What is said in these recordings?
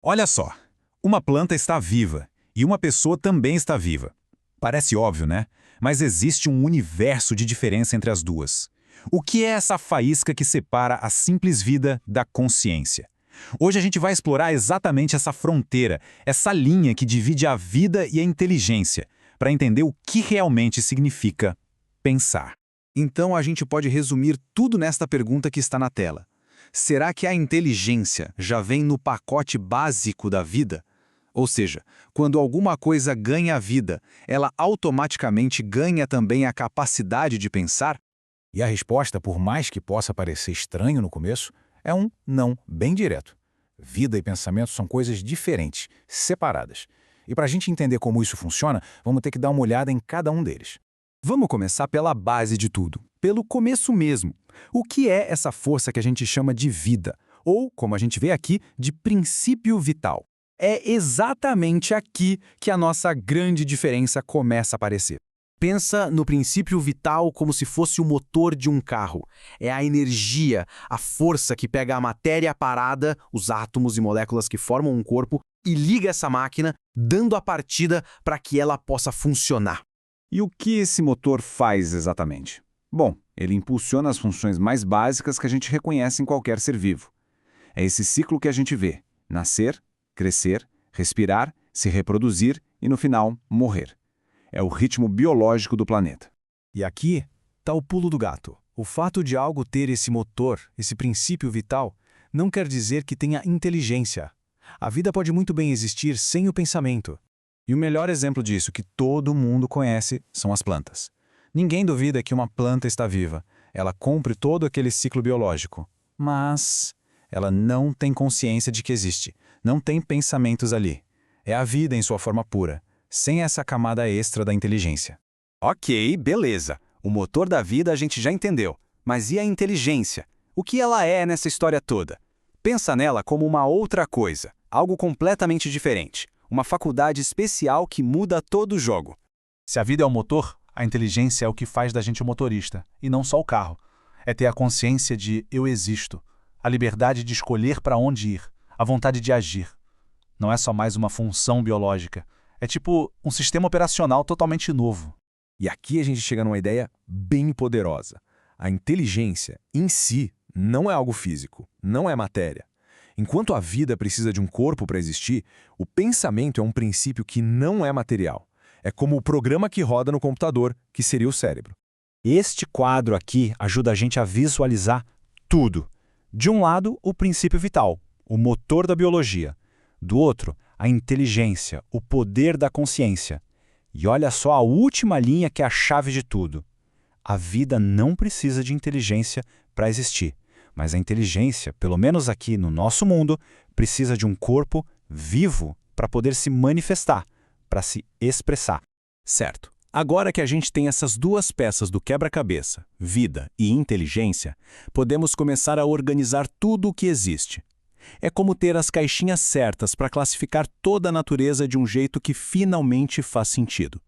Olha só, uma planta está viva e uma pessoa também está viva. Parece óbvio, né? Mas existe um universo de diferença entre as duas. O que é essa faísca que separa a simples vida da consciência? Hoje a gente vai explorar exatamente essa fronteira, essa linha que divide a vida e a inteligência, para entender o que realmente significa pensar. Então a gente pode resumir tudo nesta pergunta que está na tela. Será que a inteligência já vem no pacote básico da vida? Ou seja, quando alguma coisa ganha vida, ela automaticamente ganha também a capacidade de pensar? E a resposta, por mais que possa parecer estranho no começo, é um não bem direto. Vida e pensamento são coisas diferentes, separadas. E para a gente entender como isso funciona, vamos ter que dar uma olhada em cada um deles. Vamos começar pela base de tudo, pelo começo mesmo. O que é essa força que a gente chama de vida? Ou, como a gente vê aqui, de princípio vital. É exatamente aqui que a nossa grande diferença começa a aparecer. Pensa no princípio vital como se fosse o motor de um carro. É a energia, a força que pega a matéria parada, os átomos e moléculas que formam um corpo, e liga essa máquina, dando a partida para que ela possa funcionar. E o que esse motor faz exatamente? Bom, ele impulsiona as funções mais básicas que a gente reconhece em qualquer ser vivo. É esse ciclo que a gente vê: nascer, crescer, respirar, se reproduzir e, no final, morrer. É o ritmo biológico do planeta. E aqui está o pulo do gato. O fato de algo ter esse motor, esse princípio vital, não quer dizer que tenha inteligência. A vida pode muito bem existir sem o pensamento. E o melhor exemplo disso que todo mundo conhece são as plantas. Ninguém duvida que uma planta está viva. Ela cumpre todo aquele ciclo biológico. Mas ela não tem consciência de que existe. Não tem pensamentos ali. É a vida em sua forma pura, sem essa camada extra da inteligência. Ok, beleza. O motor da vida a gente já entendeu. Mas e a inteligência? O que ela é nessa história toda? Pensa nela como uma outra coisa, algo completamente diferente. Uma faculdade especial que muda todo o jogo. Se a vida é o motor, a inteligência é o que faz da gente o motorista, e não só o carro. É ter a consciência de eu existo, a liberdade de escolher para onde ir, a vontade de agir. Não é só mais uma função biológica. É tipo um sistema operacional totalmente novo. E aqui a gente chega numa ideia bem poderosa. A inteligência, em si, não é algo físico, não é matéria. Enquanto a vida precisa de um corpo para existir, o pensamento é um princípio que não é material. É como o programa que roda no computador, que seria o cérebro. Este quadro aqui ajuda a gente a visualizar tudo. De um lado, o princípio vital, o motor da biologia. Do outro, a inteligência, o poder da consciência. E olha só a última linha que é a chave de tudo. A vida não precisa de inteligência para existir. Mas a inteligência, pelo menos aqui no nosso mundo, precisa de um corpo vivo para poder se manifestar, para se expressar. Certo. Agora que a gente tem essas duas peças do quebra-cabeça, vida e inteligência, podemos começar a organizar tudo o que existe. É como ter as caixinhas certas para classificar toda a natureza de um jeito que finalmente faz sentido.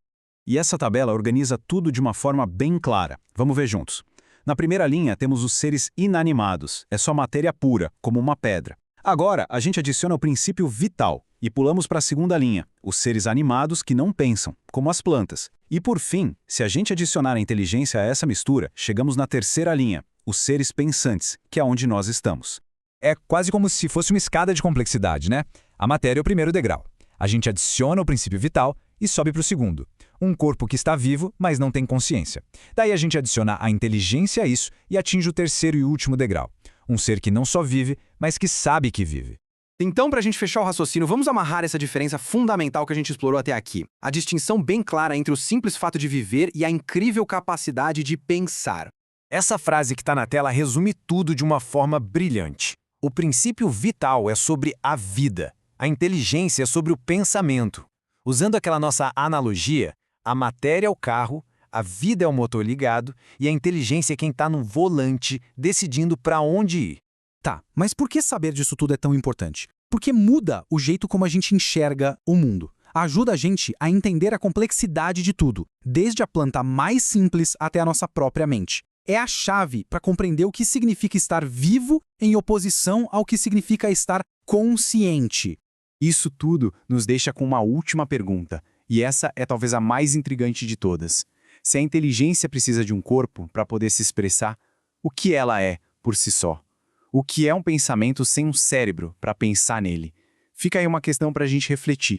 E essa tabela organiza tudo de uma forma bem clara. Vamos ver juntos. Na primeira linha temos os seres inanimados, é só matéria pura, como uma pedra. Agora, a gente adiciona o princípio vital e pulamos para a segunda linha, os seres animados que não pensam, como as plantas. E por fim, se a gente adicionar a inteligência a essa mistura, chegamos na terceira linha, os seres pensantes, que é onde nós estamos. É quase como se fosse uma escada de complexidade, né? A matéria é o primeiro degrau. A gente adiciona o princípio vital e sobe para o segundo. Um corpo que está vivo, mas não tem consciência. Daí a gente adiciona a inteligência a isso e atinge o terceiro e último degrau. Um ser que não só vive, mas que sabe que vive. Então, para a gente fechar o raciocínio, vamos amarrar essa diferença fundamental que a gente explorou até aqui. A distinção bem clara entre o simples fato de viver e a incrível capacidade de pensar. Essa frase que está na tela resume tudo de uma forma brilhante. O princípio vital é sobre a vida. A inteligência é sobre o pensamento. Usando aquela nossa analogia, a matéria é o carro, a vida é o motor ligado e a inteligência é quem está no volante decidindo para onde ir. Tá, mas por que saber disso tudo é tão importante? Porque muda o jeito como a gente enxerga o mundo. Ajuda a gente a entender a complexidade de tudo, desde a planta mais simples até a nossa própria mente. É a chave para compreender o que significa estar vivo em oposição ao que significa estar consciente. Isso tudo nos deixa com uma última pergunta, e essa é talvez a mais intrigante de todas. Se a inteligência precisa de um corpo para poder se expressar, o que ela é por si só? O que é um pensamento sem um cérebro para pensar nele? Fica aí uma questão para a gente refletir.